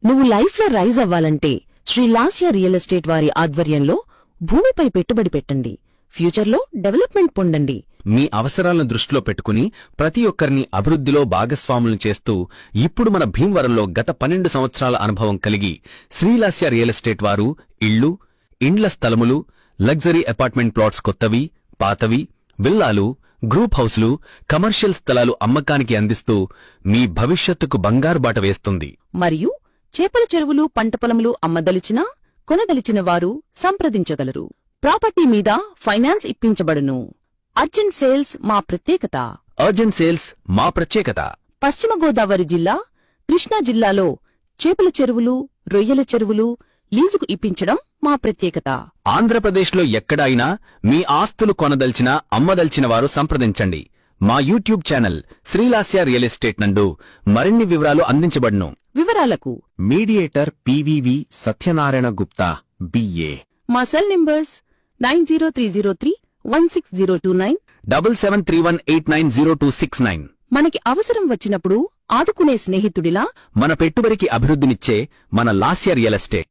నువ్వు లైఫ్లో రైజ్ అవ్వాలంటే శ్రీలాస్య రియల్ ఎస్టేట్ వారి ఆధ్వర్యంలో భూమిపై పెట్టుబడి పెట్టండి. ఫ్యూచర్లో డెవలప్మెంట్ పొందండి. మీ అవసరాలను దృష్టిలో పెట్టుకుని ప్రతి ఒక్కరిని అభివృద్ధిలో భాగస్వాములను చేస్తూ ఇప్పుడు మన భీమవరంలో గత 12 సంవత్సరాల అనుభవం కలిగి శ్రీలాస్య రియల్ ఎస్టేట్ వారు ఇళ్లు, ఇండ్ల స్థలములు, లగ్జరీ అపార్ట్మెంట్ ప్లాట్స్ కొత్తవి, పాతవి, విల్లాలు, గ్రూప్ హౌస్లు, కమర్షియల్ స్థలాలు అమ్మకానికి అందిస్తూ మీ భవిష్యత్తుకు బంగారు బాట వేస్తుంది. మరియు చేపల చెరువులు, పంట పొలములు అమ్మదలిచిన, కొనదలిచిన వారు సంప్రదించగలరు. ప్రాపర్టీ మీద ఫైనాన్స్ ఇప్పించబడును. అర్జెంట్ సేల్స్ మా ప్రత్యేకత. అర్జెంట్ సేల్స్ మా ప్రత్యేకత. పశ్చిమ గోదావరి జిల్లా, కృష్ణా జిల్లాలో చేపల చెరువులు, రొయ్యల చెరువులు లీజుకు ఇప్పించడం మా ప్రత్యేకత. ఆంధ్రప్రదేశ్లో ఎక్కడ అయినా మీ ఆస్తులు కొనదల్చిన, అమ్మదల్చిన వారు సంప్రదించండి. మా YouTube channel Srilasya real estate నందు మరిన్ని వివరాలు అందించబడును. వివరాలకు mediator PVV Satyanarayana Gupta BA. మా సెల్ నంబర్స్ 9030316029, 7731890269. మనకి అవసరం వచ్చినప్పుడు ఆదుకునే స్నేహితుడిలా మన పెట్టుబడికి అభివృద్ధినిచ్చే మన లాస్య రియల్ ఎస్టేట్.